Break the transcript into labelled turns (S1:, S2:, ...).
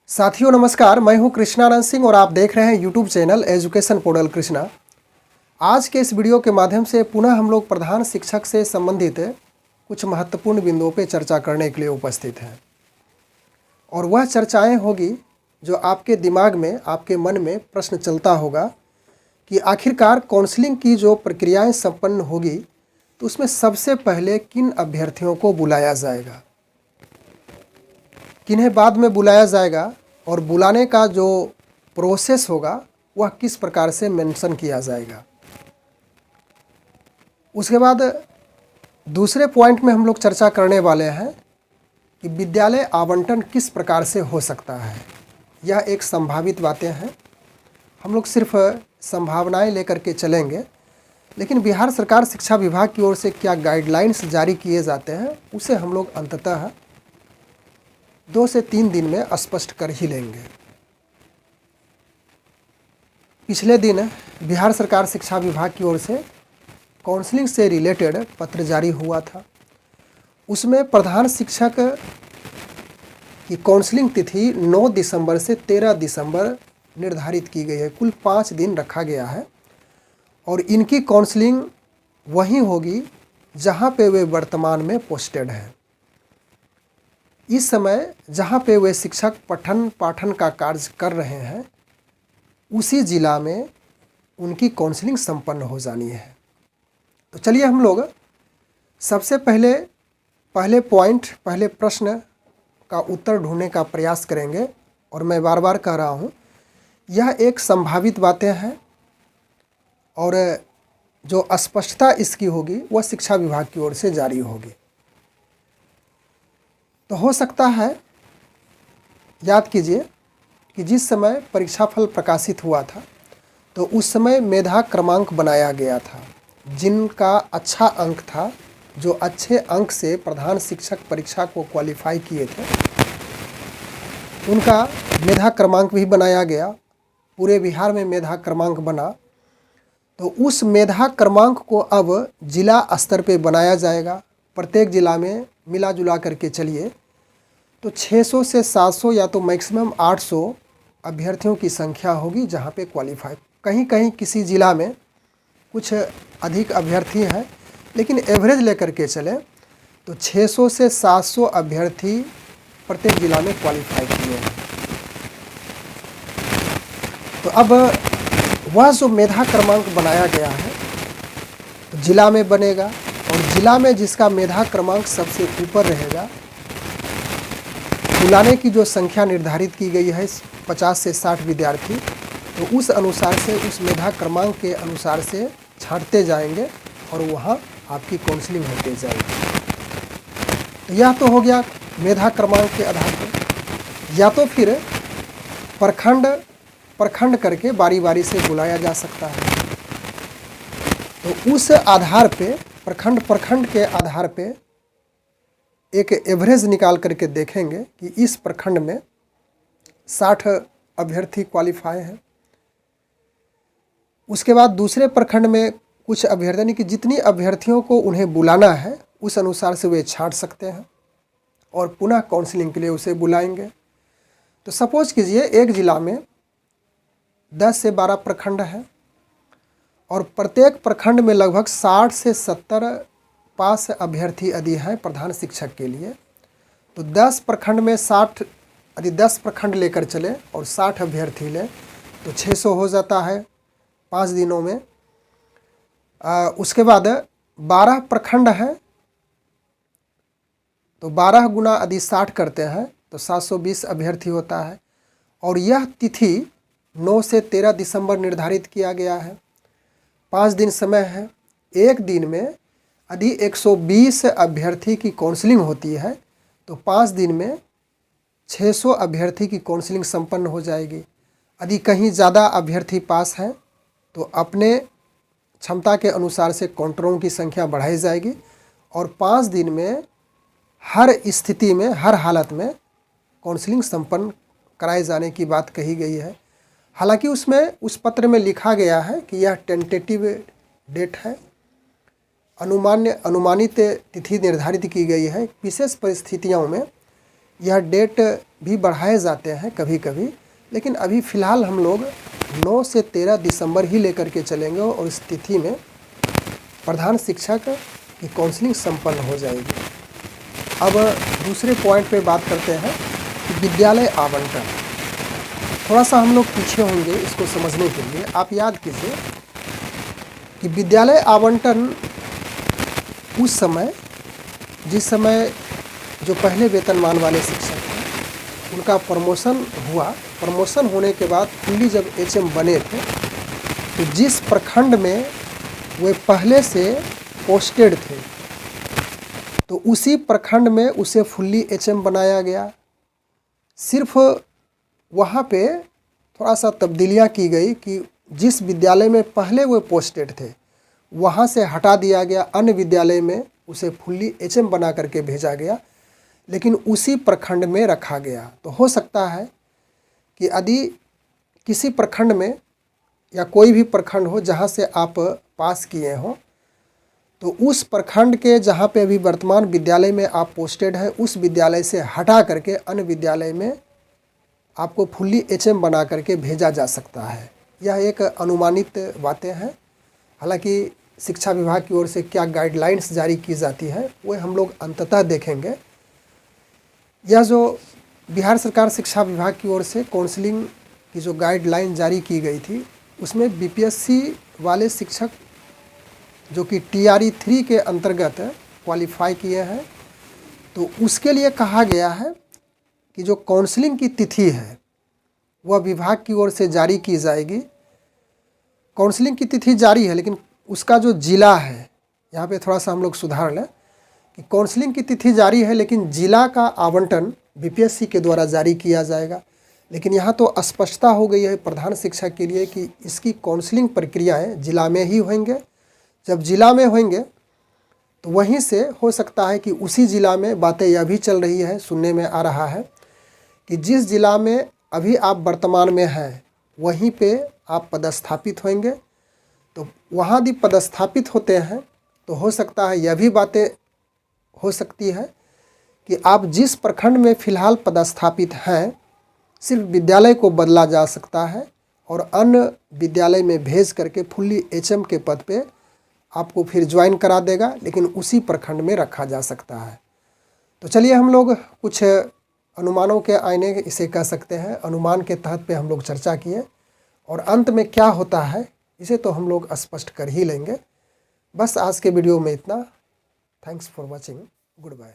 S1: साथियों नमस्कार, मैं हूं कृष्णानंद सिंह और आप देख रहे हैं YouTube channel education portal Krishna. आज के इस वीडियो के माध्यम से पुनः हम लोग प्रधान शिक्षक से संबंधित कुछ महत्वपूर्ण बिंदुओं पर चर्चा करने के लिए उपस्थित हैं और वह चर्चाएं होगी जो आपके दिमाग में, आपके मन में प्रश्न चलता होगा कि आखिरकार काउंसलिंग की जो प्रक्रियाएँ संपन्न होगी तो उसमें सबसे पहले किन अभ्यर्थियों को बुलाया जाएगा, किन्हें बाद में बुलाया जाएगा और बुलाने का जो प्रोसेस होगा वह किस प्रकार से मेंशन किया जाएगा। उसके बाद दूसरे पॉइंट में हम लोग चर्चा करने वाले हैं कि विद्यालय आवंटन किस प्रकार से हो सकता है। यह एक संभावित बातें हैं, हम लोग सिर्फ संभावनाएं लेकर के चलेंगे, लेकिन बिहार सरकार शिक्षा विभाग की ओर से क्या गाइडलाइंस जारी किए जाते हैं उसे हम लोग अंततः 2 से 3 दिन में स्पष्ट कर ही लेंगे। पिछले दिन बिहार सरकार शिक्षा विभाग की ओर से काउंसलिंग से रिलेटेड पत्र जारी हुआ था। उसमें प्रधान शिक्षक की काउंसलिंग तिथि 9 दिसंबर से 13 दिसंबर निर्धारित की गई है। कुल 5 दिन रखा गया है और इनकी काउंसलिंग वहीं होगी जहां पे वे वर्तमान में पोस्टेड हैं। इस समय जहाँ पे वे शिक्षक पठन पाठन का कार्य कर रहे हैं उसी ज़िला में उनकी काउंसलिंग संपन्न हो जानी है। तो चलिए हम लोग सबसे पहले पहले प्रश्न का उत्तर ढूंढने का प्रयास करेंगे और मैं बार बार कह रहा हूँ यह एक संभावित बातें हैं और जो स्पष्टता इसकी होगी वह शिक्षा विभाग की ओर से जारी होगी। तो हो सकता है, याद कीजिए कि जिस समय परीक्षाफल प्रकाशित हुआ था तो उस समय मेधा क्रमांक बनाया गया था। जिनका अच्छा अंक था, जो अच्छे अंक से प्रधान शिक्षक परीक्षा को क्वालिफाई किए थे, उनका मेधा क्रमांक भी बनाया गया। पूरे बिहार में मेधा क्रमांक बना, तो उस मेधा क्रमांक को अब जिला स्तर पे बनाया जाएगा। प्रत्येक जिला में मिला जुला करके चलिए तो 600 से 700 या तो मैक्सिमम 800 अभ्यर्थियों की संख्या होगी जहां पे क्वालिफाई। कहीं कहीं किसी ज़िला में कुछ अधिक अभ्यर्थी हैं, लेकिन एवरेज लेकर के चले तो 600 से 700 अभ्यर्थी प्रत्येक ज़िला में क्वालिफाई किए हैं। तो अब वह जो मेधा क्रमांक बनाया गया है तो जिला में बनेगा और जिला में जिसका मेधा क्रमांक सबसे ऊपर रहेगा, बुलाने की जो संख्या निर्धारित की गई है 50 से 60 विद्यार्थी, तो उस अनुसार से उस मेधा क्रमांक के अनुसार से छांटते जाएंगे और वहाँ आपकी काउंसलिंग होती जाएगी। तो यह तो हो गया मेधा क्रमांक के आधार पर। या तो फिर प्रखंड करके बारी बारी से बुलाया जा सकता है। तो उस आधार पे प्रखंड के आधार पे एक एवरेज निकाल करके देखेंगे कि इस प्रखंड में 60 अभ्यर्थी क्वालिफाई हैं। उसके बाद दूसरे प्रखंड में कुछ अभ्यर्थी, यानी कि जितनी अभ्यर्थियों को उन्हें बुलाना है उस अनुसार से वे छांट सकते हैं और पुनः काउंसलिंग के लिए उसे बुलाएंगे। तो सपोज कीजिए एक ज़िला में 10 से 12 प्रखंड है और प्रत्येक प्रखंड में लगभग 60 से 70 पास अभ्यर्थी यदि है प्रधान शिक्षक के लिए, तो 10 प्रखंड में 60, यदि 10 प्रखंड लेकर चले और 60 अभ्यर्थी लें तो 600 हो जाता है 5 दिनों में। उसके बाद 12 प्रखंड है तो 12 गुना यदि 60 करते हैं तो 720 अभ्यर्थी होता है और यह तिथि 9 से 13 दिसंबर निर्धारित किया गया है। 5 दिन समय है। एक दिन में यदि 120 अभ्यर्थी की काउंसलिंग होती है तो 5 दिन में 600 अभ्यर्थी की काउंसलिंग संपन्न हो जाएगी। यदि कहीं ज़्यादा अभ्यर्थी पास हैं तो अपने क्षमता के अनुसार से काउंटरों की संख्या बढ़ाई जाएगी और 5 दिन में हर स्थिति में, हर हालत में काउंसलिंग संपन्न कराए जाने की बात कही गई है। हालांकि उसमें उस पत्र में लिखा गया है कि यह टेंटेटिव डेट है, अनुमानित तिथि निर्धारित की गई है। विशेष परिस्थितियों में यह डेट भी बढ़ाए जाते हैं कभी कभी, लेकिन अभी फ़िलहाल हम लोग 9 से 13 दिसंबर ही लेकर के चलेंगे और इस तिथि में प्रधान शिक्षक की काउंसलिंग संपन्न हो जाएगी। अब दूसरे पॉइंट पे बात करते हैं कि विद्यालय आवंटन। थोड़ा सा हम लोग पीछे होंगे इसको समझने के लिए। आप याद कीजिए कि विद्यालय आवंटन उस समय, जिस समय जो पहले वेतनमान वाले शिक्षक थे उनका प्रमोशन हुआ, प्रमोशन होने के बाद फुल्ली जब एचएम बने थे तो जिस प्रखंड में वे पहले से पोस्टेड थे तो उसी प्रखंड में उसे फुल्ली एचएम बनाया गया। सिर्फ वहाँ पे थोड़ा सा तब्दीलियाँ की गई कि जिस विद्यालय में पहले वो पोस्टेड थे वहाँ से हटा दिया गया, अन्य विद्यालय में उसे फुल्ली एचएम बना करके भेजा गया, लेकिन उसी प्रखंड में रखा गया। तो हो सकता है कि यदि किसी प्रखंड में या कोई भी प्रखंड हो जहाँ से आप पास किए हों तो उस प्रखंड के जहाँ पे अभी वर्तमान विद्यालय में आप पोस्टेड हैं उस विद्यालय से हटा करके अन्य विद्यालय में आपको फुल्ली एचएम बना करके भेजा जा सकता है। यह एक अनुमानित बातें हैं। हालांकि शिक्षा विभाग की ओर से क्या गाइडलाइंस जारी की जाती है वो हम लोग अंततः देखेंगे। यह जो बिहार सरकार शिक्षा विभाग की ओर से काउंसलिंग की जो गाइडलाइन जारी की गई थी उसमें बीपीएससी वाले शिक्षक जो कि TRE 3 के अंतर्गत क्वालिफाई किए हैं तो उसके लिए कहा गया है कि जो काउंसलिंग की तिथि है वह विभाग की ओर से जारी की जाएगी। काउंसलिंग की तिथि जारी है लेकिन उसका जो जिला है, यहाँ पे थोड़ा सा हम लोग सुधार लें कि काउंसलिंग की तिथि जारी है लेकिन जिला का आवंटन बीपीएससी के द्वारा जारी किया जाएगा। लेकिन यहाँ तो स्पष्टता हो गई है प्रधान शिक्षक के लिए कि इसकी काउंसलिंग प्रक्रियाएँ जिला में ही होंगे। जब जिला में होंगे तो वहीं से हो सकता है कि उसी ज़िला में बातें यह भी चल रही है, सुनने में आ रहा है कि जिस ज़िला में अभी आप वर्तमान में हैं वहीं पे आप पदस्थापित होंगे। तो वहाँ भी पदस्थापित होते हैं तो हो सकता है यह भी बातें हो सकती है कि आप जिस प्रखंड में फ़िलहाल पदस्थापित हैं सिर्फ विद्यालय को बदला जा सकता है और अन्य विद्यालय में भेज करके फुल्ली एचएम के पद पे आपको फिर ज्वाइन करा देगा, लेकिन उसी प्रखंड में रखा जा सकता है। तो चलिए हम लोग कुछ अनुमानों के आईने इसे कह सकते हैं, अनुमान के तहत पे हम लोग चर्चा किए और अंत में क्या होता है इसे तो हम लोग स्पष्ट कर ही लेंगे। बस आज के वीडियो में इतना। Thanks for watching. Good bye.